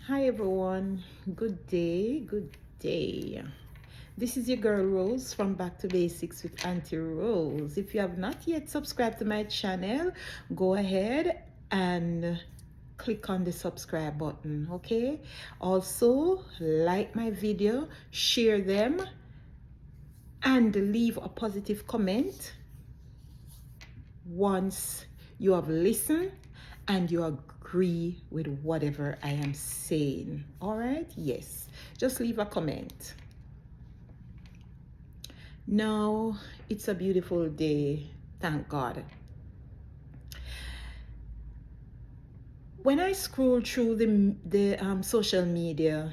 Hi everyone, good day, good day. This is your girl Rose from Back to Basics with Auntie Rose. If you have not yet subscribed to my channel, go ahead and click on the subscribe button, okay? Also, like my video, share them, and leave a positive comment once you have listened and you agree with whatever I am saying. All right? Yes. Just leave a comment. Now, it's a beautiful day. Thank God. When I scroll through the social media,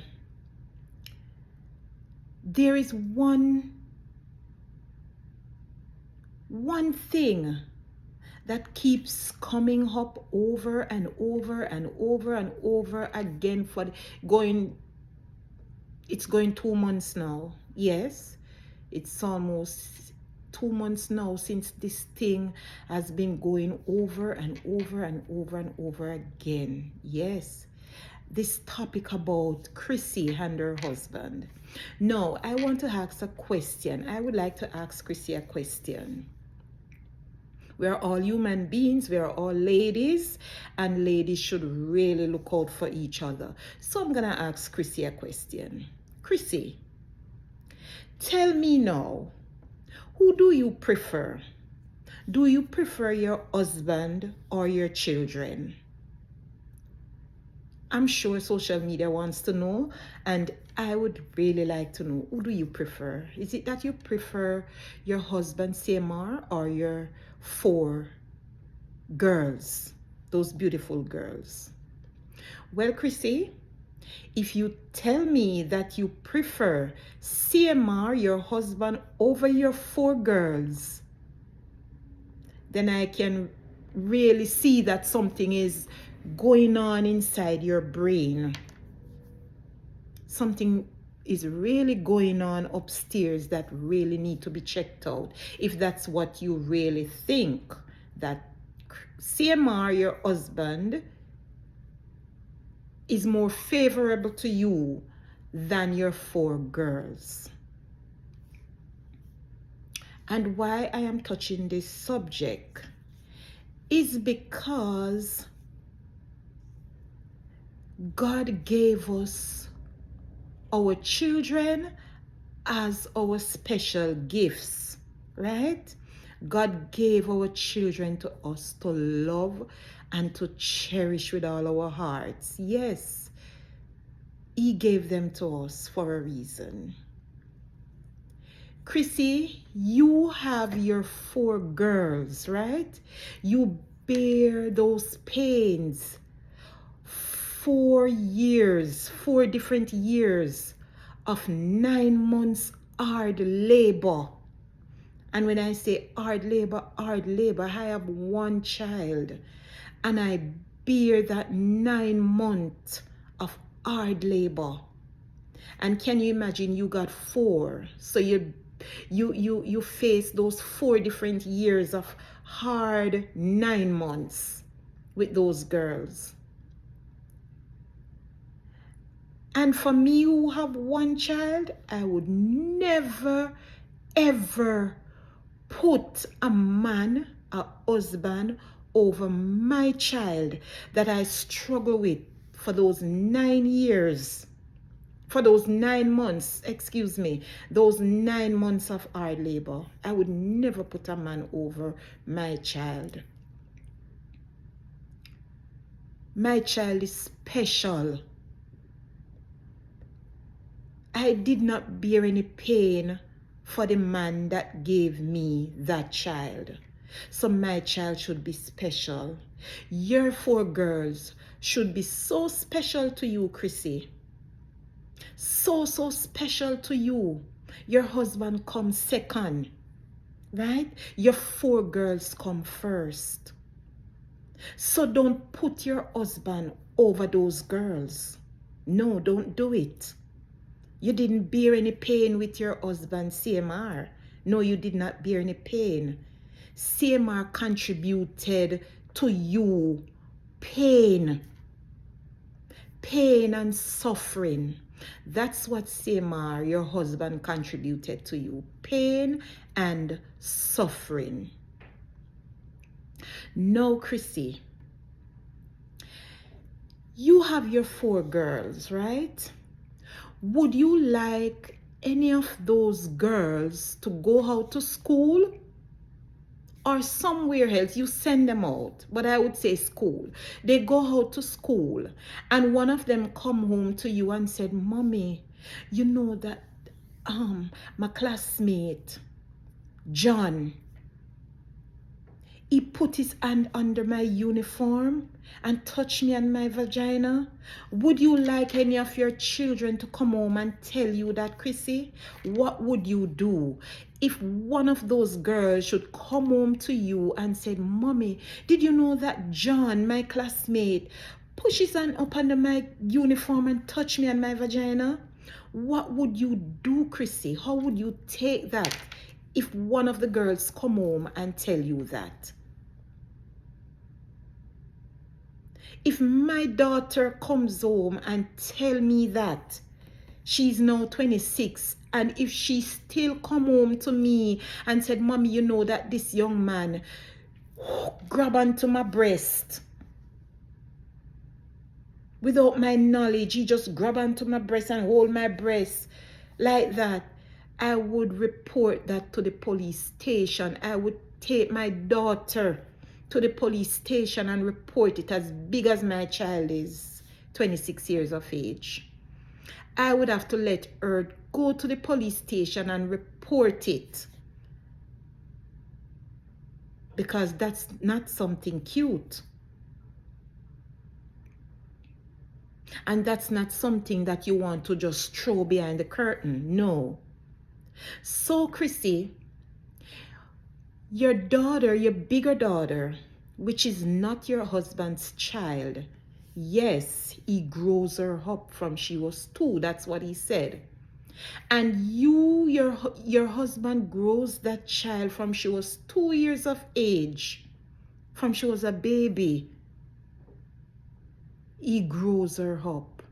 there is one thing that keeps coming up over and over and over and over again it's going 2 months now. Yes, it's almost 2 months now since this thing has been going over and over and over and over again. Yes, this topic about Chrissy and her husband. Now, I want to ask a question. I would like to ask Chrissy a question. We are all human beings, we are all ladies, and ladies should really look out for each other. So I'm gonna ask Chrissy a question. Chrissy, tell me now, who do you prefer? Do you prefer your husband or your children? I'm sure social media wants to know, and I would really like to know, who do you prefer? Is it that you prefer your husband CMR or your 4 girls, those beautiful girls? Well, Chrissy, if you tell me that you prefer CMR, your husband, over your 4 girls, then I can really see that something is going on inside your brain. Something is really going on upstairs that really need to be checked out. If that's what you really think, that CMR, your husband, is more favorable to you than your 4 girls. And why I am touching this subject is because God gave us our children as our special gifts, right? God gave our children to us to love and to cherish with all our hearts. Yes, He gave them to us for a reason. Chrissy, you have your 4 girls, right? You bear those pains 4 different years of 9 months hard labor. And when I say hard labor, I have 1 child, and I bear that 9 months of hard labor. And can you imagine, you got 4, so you face those 4 different years of hard 9 months with those girls. And for me, who have 1 child, I would never ever put a man, a husband, over my child that I struggle with for those 9 years, for those 9 months, those 9 months of hard labor. I would never put a man over my child. My child is special. I did not bear any pain for the man that gave me that child. So my child should be special. Your 4 girls should be so special to you, Chrissy. So special to you. Your husband comes second, right? Your 4 girls come first. So don't put your husband over those girls. No, don't do it. You didn't bear any pain with your husband, CMR. No, you did not bear any pain. CMR contributed to you pain. Pain and suffering. That's what Samar, your husband, contributed to you. Pain and suffering. No, Chrissy, you have your 4 girls, right? Would you like any of those girls to go out to school or somewhere else? You send them out, but I would say school. They go out to school and one of them come home to you and said, Mommy, you know that my classmate John, he put his hand under my uniform and touched me on my vagina. Would you like any of your children to come home and tell you that, Chrissy? What would you do if one of those girls should come home to you and said, Mommy, did you know that John, my classmate, pushed his hand up under my uniform and touched me on my vagina? What would you do, Chrissy? How would you take that if one of the girls come home and tell you that? If my daughter comes home and tell me that, she's now 26, and if she still come home to me and said, Mommy, you know that this young man grab onto my breast without my knowledge, he just grab onto my breast and hold my breast like that, I would report that to the police station. I would take my daughter to the police station and report it, as big as my child is 26 years of age. I would have to let her go to the police station and report it, because that's not something cute. And that's not something that you want to just throw behind the curtain. No. So, Chrissy, your daughter, your bigger daughter, which is not your husband's child, yes, he grows her up from she was 2. That's what he said. And your husband grows that child from she was 2 years of age, from she was a baby. He grows her up.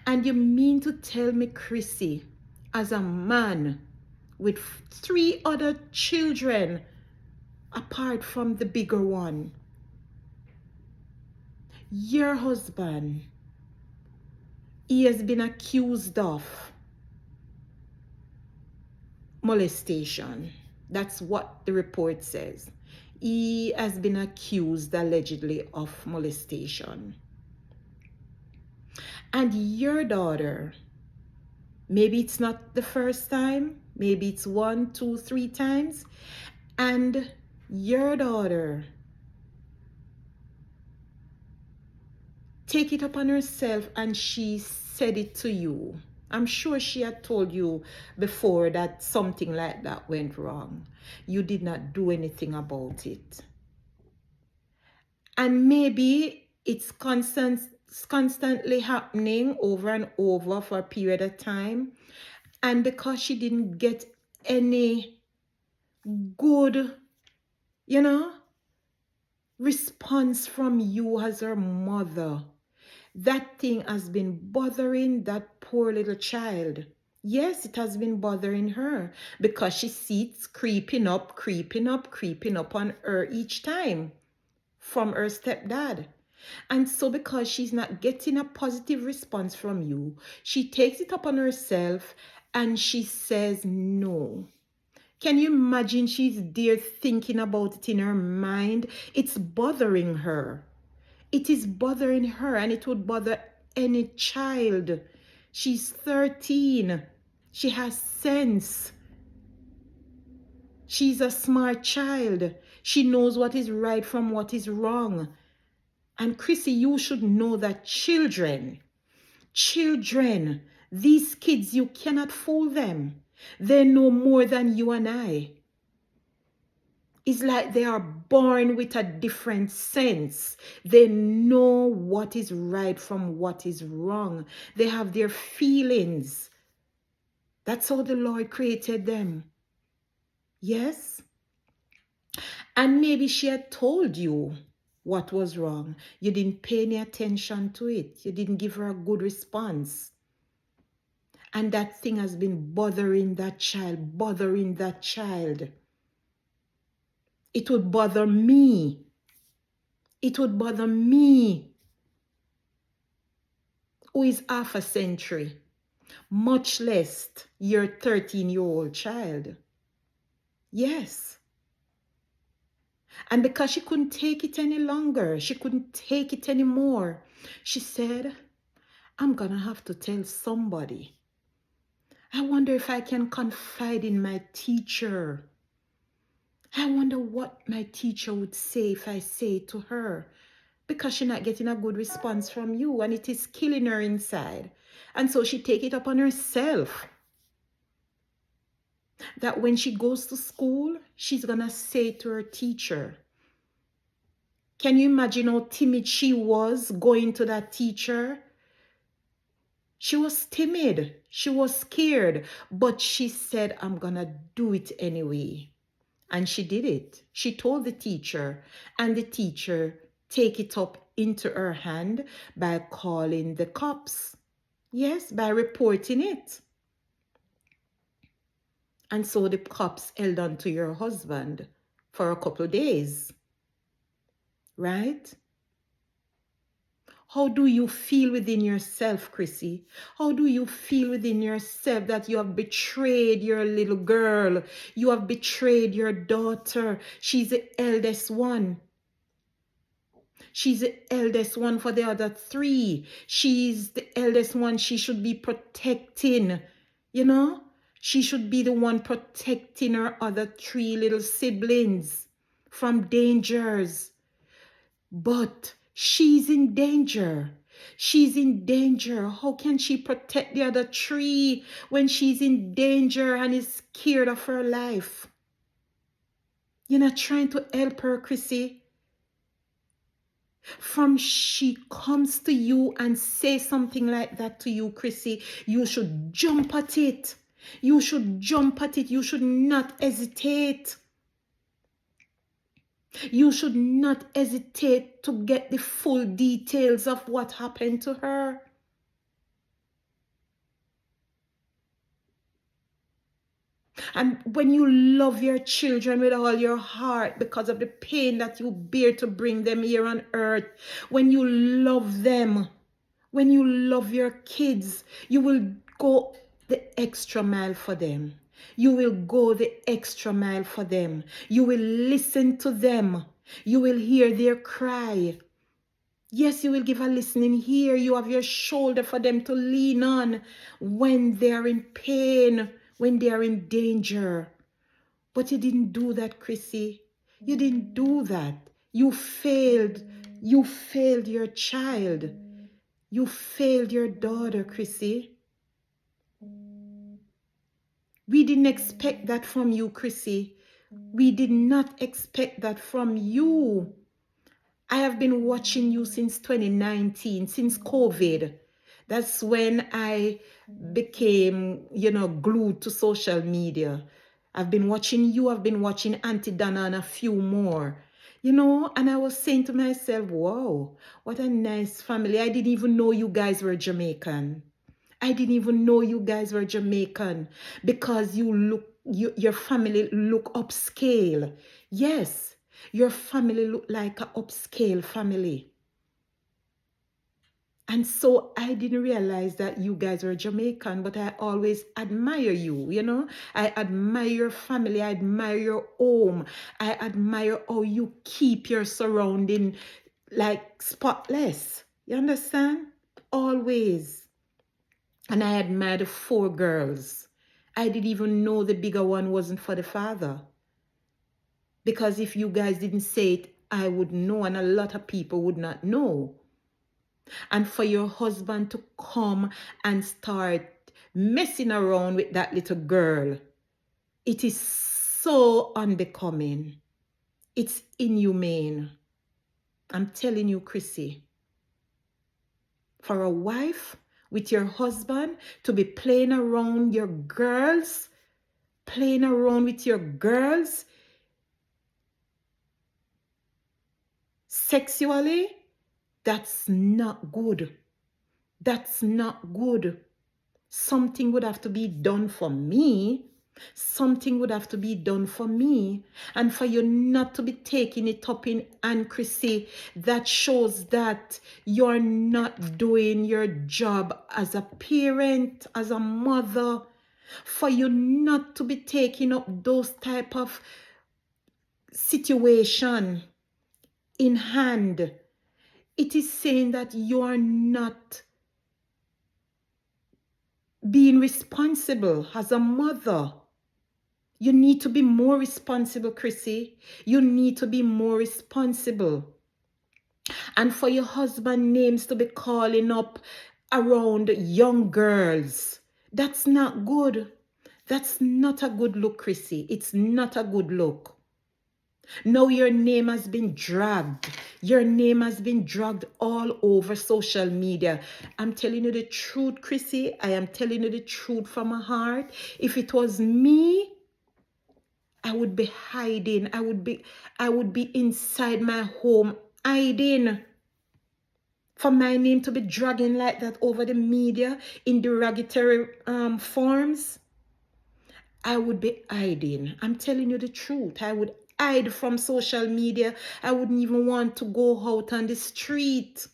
And you mean to tell me, Chrissy, as a man with 3 other children apart from the bigger one, your husband, he has been accused of molestation. That's what the report says. He has been accused allegedly of molestation. And your daughter, maybe it's not the first time, maybe it's 1, 2, 3 times, and your daughter take it upon herself and she said it to you. I'm sure she had told you before that something like that went wrong. You did not do anything about it. And maybe it's constantly happening over and over for a period of time. And because she didn't get any good, response from you as her mother, that thing has been bothering that poor little child. Yes, it has been bothering her because she sees creeping up on her each time from her stepdad. And so because she's not getting a positive response from you, she takes it upon herself and she says no. Can you imagine she's there thinking about it in her mind? It's bothering her. It is bothering her, and it would bother any child. She's 13. She has sense. She's a smart child. She knows what is right from what is wrong. And Chrissy, you should know that children, these kids, you cannot fool them. They know more than you and I. It's like they are born with a different sense. They know what is right from what is wrong. They have their feelings. That's how the Lord created them. Yes? And maybe she had told you What was wrong? You didn't pay any attention to it. You didn't give her a good response. And that thing has been bothering that child, bothering that child. It would bother me. It would bother me, who is half a century, much less your 13-year-old child. Yes. And because she couldn't take it any longer, she couldn't take it anymore, she said, I'm going to have to tell somebody. I wonder if I can confide in my teacher. I wonder what my teacher would say if I say it to her. Because she's not getting a good response from you, and it is killing her inside. And so she take it upon herself that when she goes to school, she's going to say to her teacher. Can you imagine how timid she was going to that teacher? She was timid. She was scared. But she said, I'm going to do it anyway. And she did it. She told the teacher. And the teacher take it up into her hand by calling the cops. Yes, by reporting it. And so the cops held on to your husband for a couple of days. Right? How do you feel within yourself, Chrissy? How do you feel within yourself that you have betrayed your little girl? You have betrayed your daughter. She's the eldest one. She's the eldest one for the other three. She's the eldest one she should be protecting. You know? She should be the one protecting her other three little siblings from dangers. But she's in danger. She's in danger. How can she protect the other three when she's in danger and is scared of her life? You're not trying to help her, Chrissy. From she comes to you and say something like that to you, Chrissy, you should jump at it. You should jump at it. You should not hesitate. You should not hesitate to get the full details of what happened to her. And when you love your children with all your heart because of the pain that you bear to bring them here on earth, when you love them, when you love your kids, you will go the extra mile for them. You will go the extra mile for them. You will listen to them. You will hear their cry. Yes, you will give a listening ear. You have your shoulder for them to lean on when they are in pain, when they are in danger. But you didn't do that, Chrissy. You didn't do that. You failed. You failed your child. You failed your daughter, Chrissy. We didn't expect that from you, Chrissy. We did not expect that from you. I have been watching you since 2019, since COVID. That's when I became, glued to social media. I've been watching you, I've been watching Auntie Donna and a few more. And I was saying to myself, wow, what a nice family. I didn't even know you guys were Jamaican. I didn't even know you guys were Jamaican because your family look upscale. Yes, your family look like an upscale family. And so I didn't realize that you guys were Jamaican, but I always admire you, I admire your family. I admire your home. I admire how you keep your surrounding like spotless. You understand? Always. And I admire the 4 girls. I didn't even know the bigger one wasn't for the father. Because if you guys didn't say it, I would know, and a lot of people would not know. And for your husband to come and start messing around with that little girl, it is so unbecoming. It's inhumane. I'm telling you, Chrissy. For a wife with your husband to be playing around your girls, playing around with your girls, sexually, that's not good. That's not good. Something would have to be done for me. Something would have to be done for me. And for you not to be taking it up in and Chrissy, that shows that you're not doing your job as a parent, as a mother. For you not to be taking up those type of situation in hand, it is saying that you are not being responsible as a mother. You need to be more responsible, Chrissy. You need to be more responsible. And for your husband names to be calling up around young girls, that's not good. That's not a good look, Chrissy. It's not a good look. Now your name has been dragged. Your name has been dragged all over social media. I'm telling you the truth, Chrissy. I am telling you the truth from my heart. If it was me, I would be hiding. I would be inside my home hiding. For my name to be dragging like that over the media in derogatory forms, I would be hiding. I'm telling you the truth. I would hide from social media. I wouldn't even want to go out on the street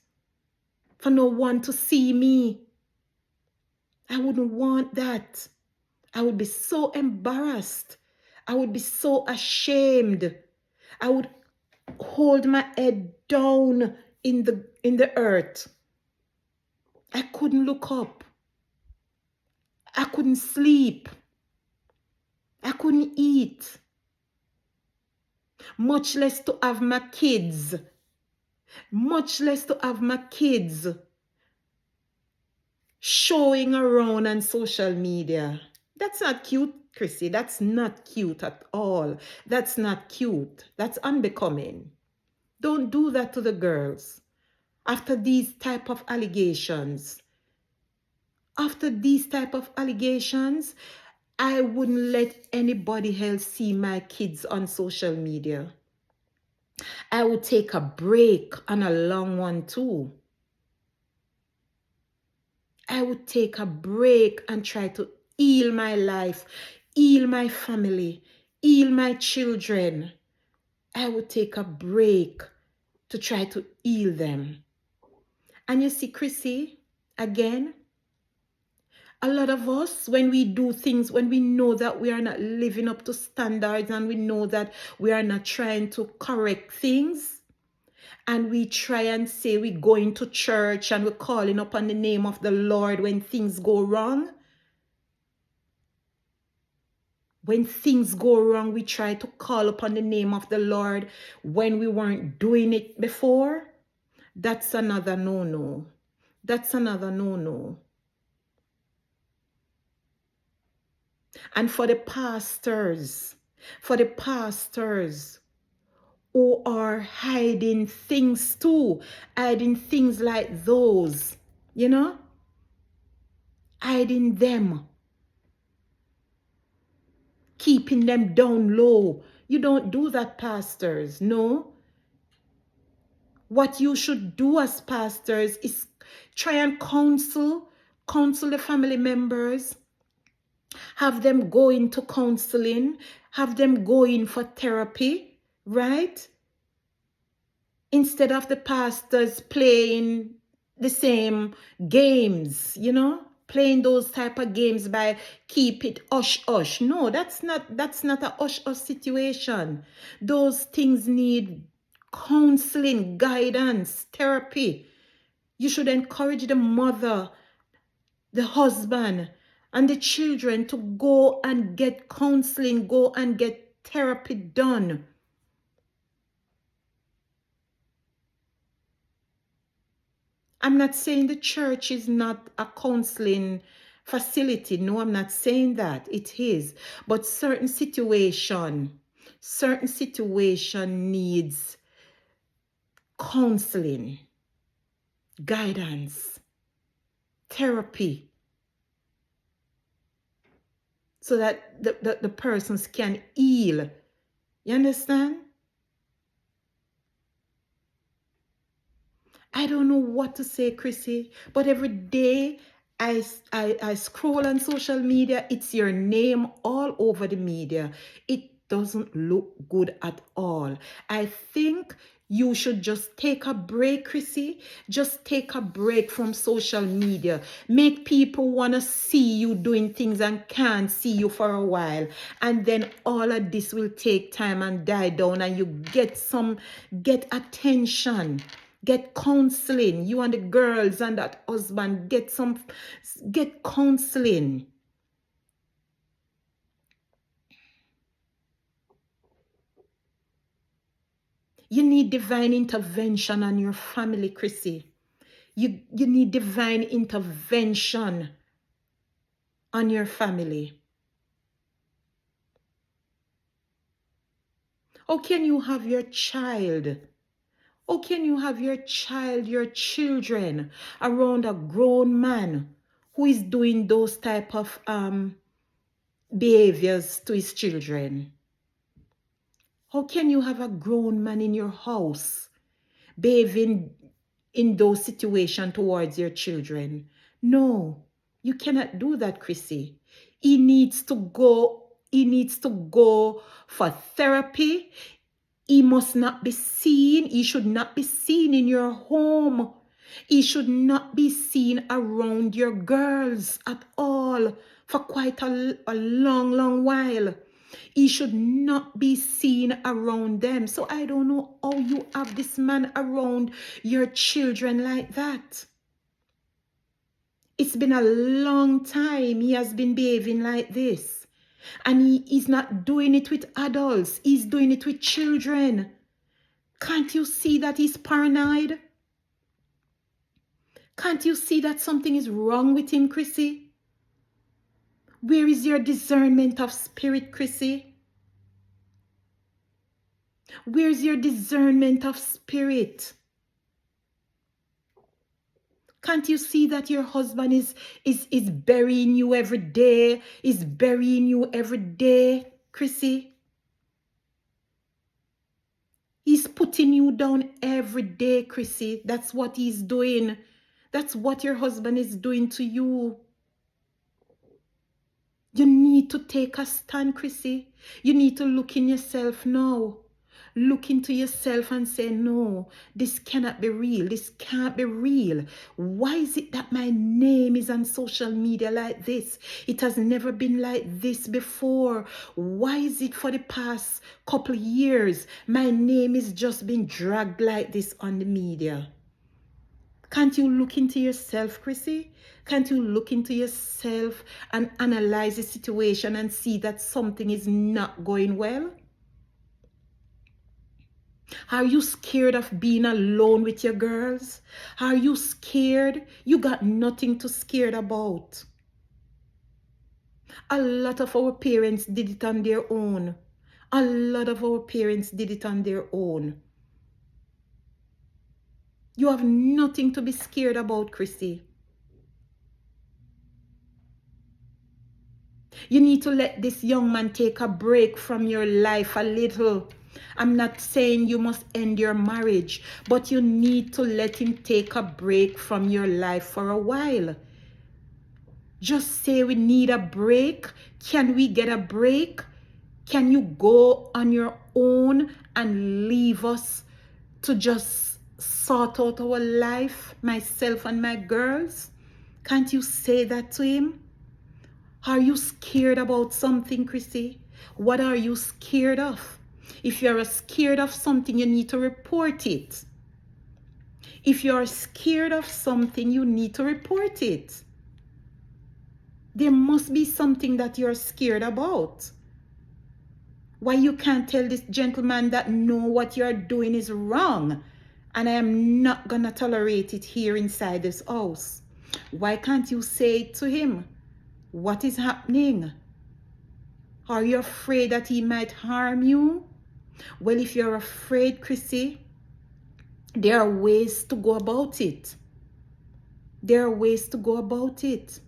for no one to see me. I wouldn't want that. I would be so embarrassed. I would be so ashamed. I would hold my head down in the earth. I couldn't look up. I couldn't sleep. I couldn't eat. Much less to have my kids. Much less to have my kids showing around on social media. That's not cute, Chrissy. That's not cute at all. That's not cute. That's unbecoming. Don't do that to the girls. After these type of allegations, I wouldn't let anybody else see my kids on social media. I would take a break, and a long one too. I would take a break and try to heal my life, heal my family, heal my children. I would take a break to try to heal them. And you see, Chrissy, again, a lot of us, when we do things, when we know that we are not living up to standards and we know that we are not trying to correct things, and we try and say we're going to church and we're calling upon the name of the Lord when things go wrong. When things go wrong, we try to call upon the name of the Lord when we weren't doing it before. That's another no-no. That's another no-no. And for the pastors who are hiding things too, hiding things like those, hiding them, keeping them down low. You don't do that, pastors. No. What you should do as pastors is try and counsel the family members, have them go into counseling, have them go in for therapy, right? Instead of the pastors playing the same games, playing those type of games by keep it hush hush. No, that's not a hush hush situation. Those things need counseling, guidance, therapy. You should encourage the mother, the husband, and the children to go and get counseling, go and get therapy done. I'm not saying the church is not a counseling facility. No, I'm not saying that. It is. But certain situation needs counseling, guidance, therapy, so that the persons can heal. You understand? I don't know what to say, Chrissy, but every day I scroll on social media, it's your name all over the media. It doesn't look good at all. I think you should just take a break, Chrissy. Just take a break from social media. Make people want to see you doing things and can't see you for a while. And then all of this will take time and die down, and you get attention. Get counseling. You and the girls and that husband, get counseling. You need divine intervention on your family, Chrissy. You need divine intervention on your family. How can you have your child? How can you have your child, your children around a grown man who is doing those type of behaviors to his children? How can you have a grown man in your house behaving in those situations towards your children? No, you cannot do that, Chrissy. He needs to go for therapy. He must not be seen. He should not be seen in your home. He should not be seen around your girls at all for quite a long, long while. He should not be seen around them. So I don't know how you have this man around your children like that. It's been a long time he has been behaving like this. And he's not doing it with adults. He's doing it with children. Can't you see that he's paranoid? Can't you see that something is wrong with him, Chrissy? Where is your discernment of spirit, Chrissy? Where's your discernment of spirit? Can't you see that your husband is burying you every day? Is burying you every day, Chrissy? He's putting you down every day, Chrissy. That's what he's doing. That's what your husband is doing to you. You need to take a stand, Chrissy. You need to look in yourself now. Look into yourself and say, no, this cannot be real. This can't be real. Why is it that my name is on social media like this? It has never been like this before. Why is it for the past couple of years my name is just being dragged like this on the media? Can't you look into yourself, Chrissy? Can't you look into yourself and analyze the situation and see that something is not going well? Are you scared of being alone with your girls? Are you scared? You got nothing to scared about. A lot of our parents did it on their own. A lot of our parents did it on their own. You have nothing to be scared about, Chrissy. You need to let this young man take a break from your life a little. I'm not saying you must end your marriage, but you need to let him take a break from your life for a while. Just say we need a break. Can we get a break? Can you go on your own and leave us to just sort out our life, myself and my girls? Can't you say that to him? Are you scared about something, Chrissy? What are you scared of? If you're scared of something, you need to report it. If you're scared of something, you need to report it. There must be something that you're scared about. Why you can't tell this gentleman that no, what you're doing is wrong, and I am not gonna tolerate it here inside this house? Why can't you say it to him? What is happening? Are you afraid that he might harm you? Well, if you're afraid, Chrissy, there are ways to go about it. There are ways to go about it.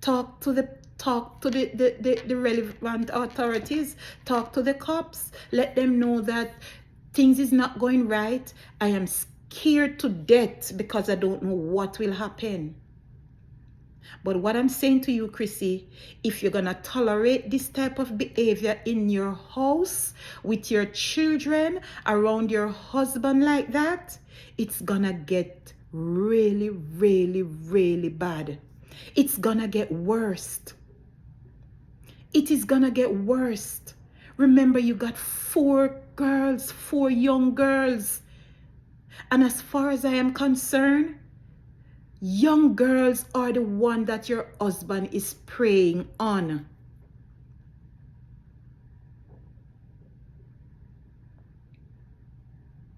Talk to the relevant authorities. Talk to the cops. Let them know that Things is not going right. I am scared to death because I don't know what will happen. But what I'm saying to you, Chrissy, if you're going to tolerate this type of behavior in your house, with your children, around your husband like that, it's going to get really, really, really bad. It's going to get worse. It is going to get worse. Remember, you got 4 girls, 4 young girls. And as far as I am concerned, young girls are the one that your husband is preying on.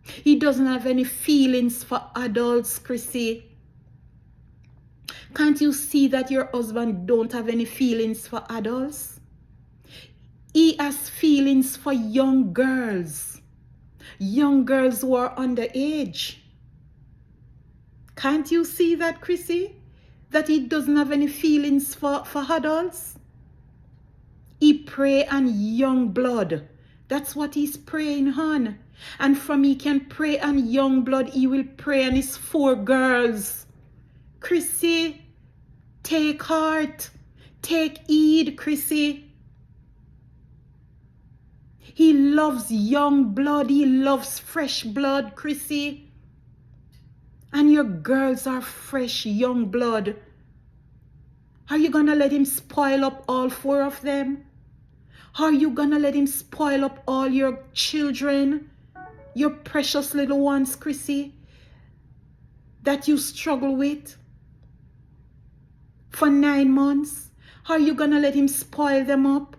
He doesn't have any feelings for adults, Chrissy. Can't you see that your husband don't have any feelings for adults? He has feelings for young girls who are underage. Can't you see that, Chrissy? That he doesn't have any feelings for adults? He prey on young blood. That's what he's preying on. And from he can prey on young blood, he will prey on his 4 girls. Chrissy, take heart. Take heed, Chrissy. He loves young blood. He loves fresh blood, Chrissy. And your girls are fresh, young blood. Are you going to let him spoil up all 4 of them? Are you going to let him spoil up all your children? Your precious little ones, Chrissy, that you struggle with for 9 months? Are you going to let him spoil them up?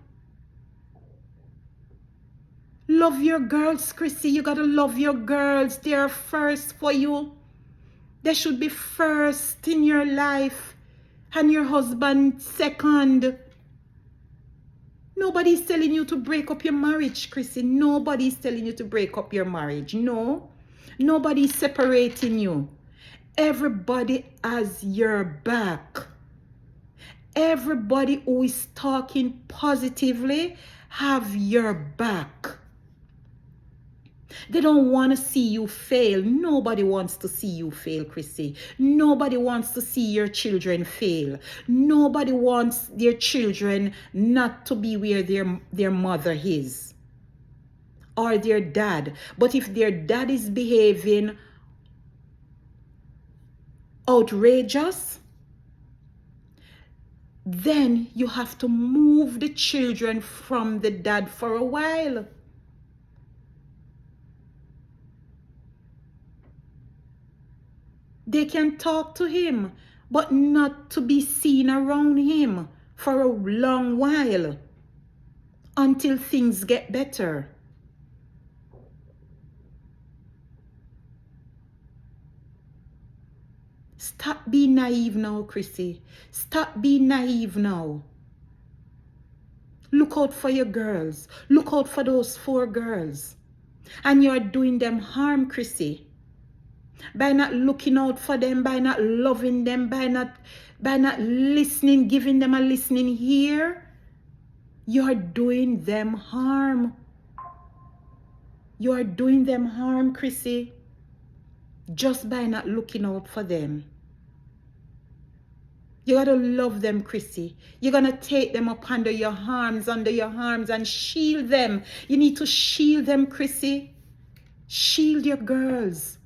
Love your girls, Chrissy. You got to love your girls. They are first for you. They should be first in your life, and your husband second. Nobody's telling you to break up your marriage, Chrissy. Nobody's telling you to break up your marriage. No. Nobody's separating you. Everybody has your back. Everybody who is talking positively have your back. They don't want to see you fail. Nobody wants to see you fail, Chrissy. Nobody wants to see your children fail. Nobody wants their children not to be where their mother is or their dad. But if their dad is behaving outrageous, then you have to move the children from the dad for a while. They can talk to him, but not to be seen around him for a long while until things get better. Stop being naive now, Chrissy. Stop being naive now. Look out for your girls. Look out for those 4 girls. And you're doing them harm, Chrissy. By not looking out for them, by not loving them, by not listening, giving them a listening ear, you're doing them harm. You're doing them harm, Chrissy, just by not looking out for them. You gotta love them, Chrissy. You're gonna take them up under your arms and shield them. You need to shield them, Chrissy. Shield your girls.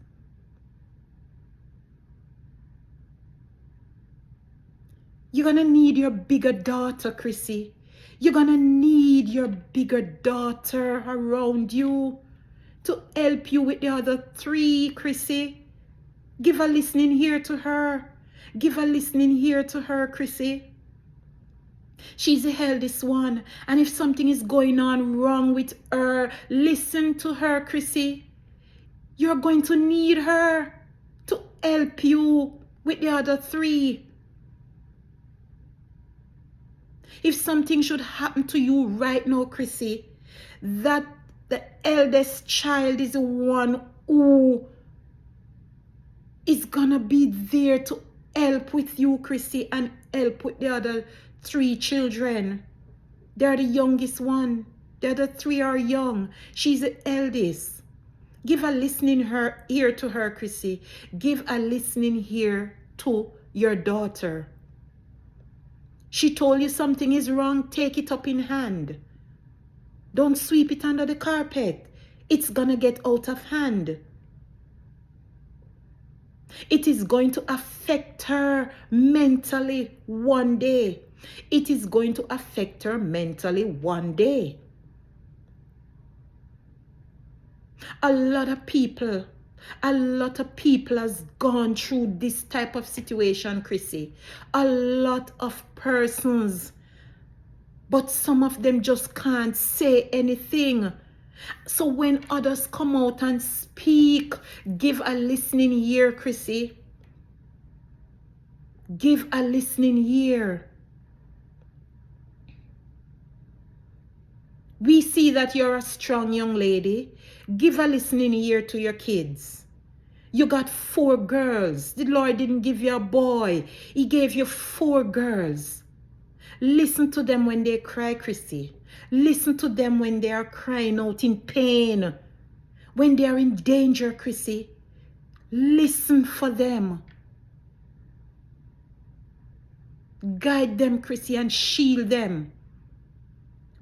You're going to need your bigger daughter, Chrissy. You're going to need your bigger daughter around you to help you with the other 3, Chrissy. Give a listening ear to her. Give a listening ear to her, Chrissy. She's the eldest one. And if something is going on wrong with her, listen to her, Chrissy. You're going to need her to help you with the other 3. If something should happen to you right now, Chrissy, that the eldest child is the one who is gonna be there to help with you, Chrissy, and help with the other 3 children. They're the youngest one. The other 3 are young. She's the eldest. Give a listening ear to her, Chrissy. Give a listening ear to your daughter. She told you something is wrong, take it up in hand. Don't sweep it under the carpet. It's gonna get out of hand. It is going to affect her mentally one day. It is going to affect her mentally one day. A lot of people has gone through this type of situation, Chrissy. A lot of persons. But some of them just can't say anything. So when others come out and speak, give a listening ear, Chrissy. Give a listening ear. We see that you're a strong young lady. Give a listening ear to your kids. You got 4 girls. The Lord didn't give you a boy. He gave you 4 girls. Listen to them when they cry, Chrissy. Listen to them when they are crying out in pain. When they are in danger, Chrissy. Listen for them. Guide them, Chrissy, and shield them.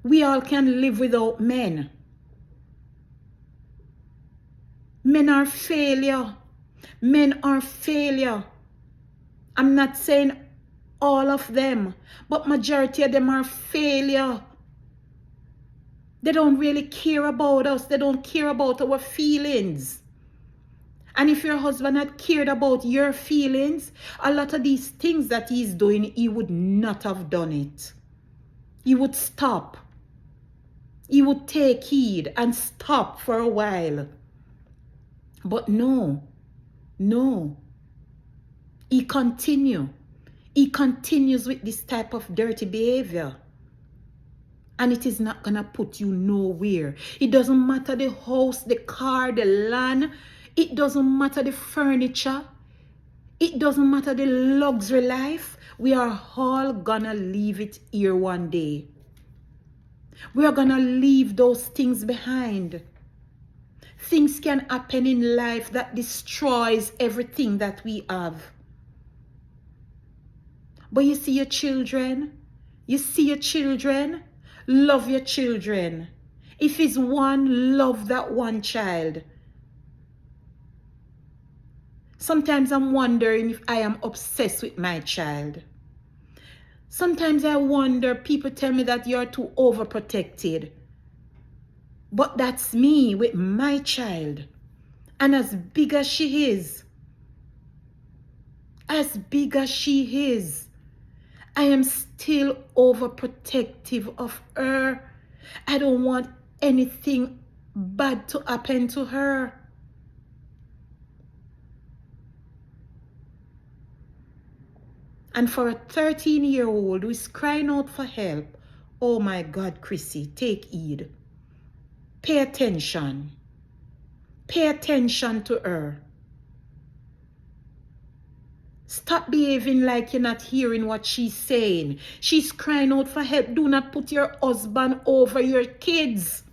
We all can live without men. Men are failure. Men are failure. I'm not saying all of them, but majority of them are failure. They don't really care about us. They don't care about our feelings. And if your husband had cared about your feelings, a lot of these things that he's doing, he would not have done it. He would stop. He would take heed and stop for a while. But no. He continues with this type of dirty behavior. And it is not going to put you nowhere. It doesn't matter the house, the car, the land. It doesn't matter the furniture. It doesn't matter the luxury life. We are all going to leave it here one day. We are going to leave those things behind. Things can happen in life that destroys everything that we have. But you see your children. Love your children. If it's one, love that one child. Sometimes I'm wondering if I am obsessed with my child. Sometimes I wonder, people tell me that you're too overprotected. But that's me with my child. And as big as she is, I am still overprotective of her. I don't want anything bad to happen to her. And for a 13-year-old who is crying out for help, oh my God, Chrissy, take heed. Pay attention. Pay attention to her. Stop behaving like you're not hearing what she's saying. She's crying out for help. Do not put your husband over your kids.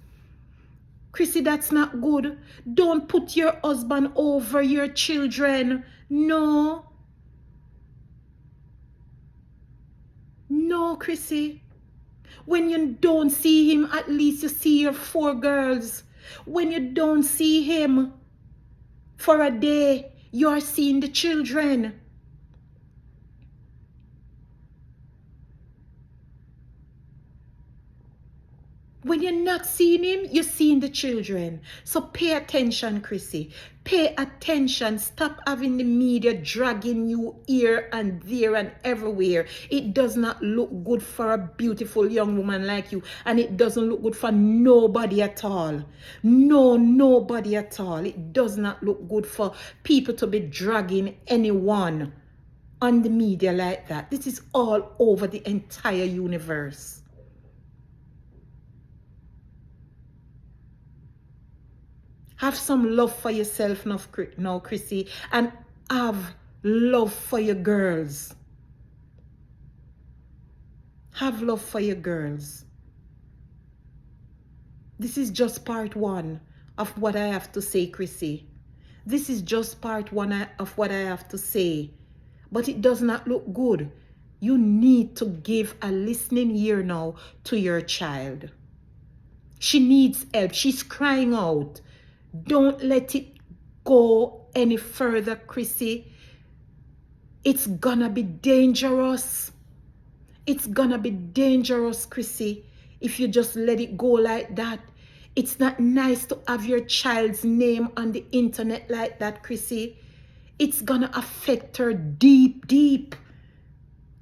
Chrissy, that's not good. Don't put your husband over your children. No. No, Chrissy. When you don't see him, at least you see your 4 girls. When you don't see him for a day, you are seeing the children. When you're not seeing him, you're seeing the children. So pay attention, Chrissy. Pay attention. Stop having the media dragging you here and there and everywhere. It does not look good for a beautiful young woman like you. And it doesn't look good for nobody at all. No, nobody at all. It does not look good for people to be dragging anyone on the media like that. This is all over the entire universe. Have some love for yourself now, Chrissy, and have love for your girls. Have love for your girls. This is just part 1 of what I have to say, Chrissy. This is just part one of what I have to say. But it does not look good. You need to give a listening ear now to your child. She needs help. She's crying out. Don't let it go any further, Chrissy. It's gonna be dangerous. It's gonna be dangerous, Chrissy, if you just let it go like that. It's not nice to have your child's name on the internet like that, Chrissy. It's gonna affect her deep, deep.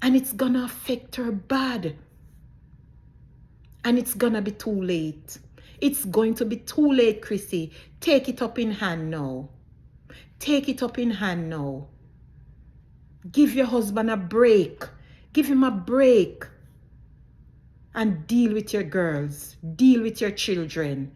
And it's gonna affect her bad. And it's gonna be too late. It's going to be too late, Chrissy. Take it up in hand now. Take it up in hand now. Give your husband a break. Give him a break. And deal with your girls. Deal with your children.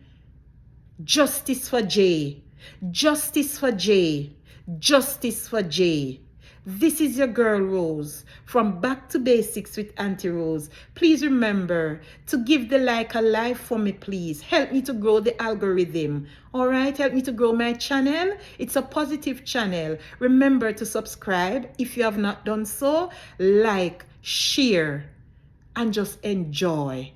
Justice for Jay. Justice for Jay. Justice for Jay. This is your girl Rose from Back to Basics with Auntie Rose. Please remember to give the like a life for me, please. Help me to grow the algorithm. All right, help me to grow my channel. It's a positive channel. Remember to subscribe if you have not done so. Like, share, and just enjoy.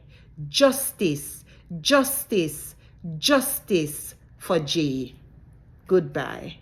Justice, justice, justice for Jay. Goodbye.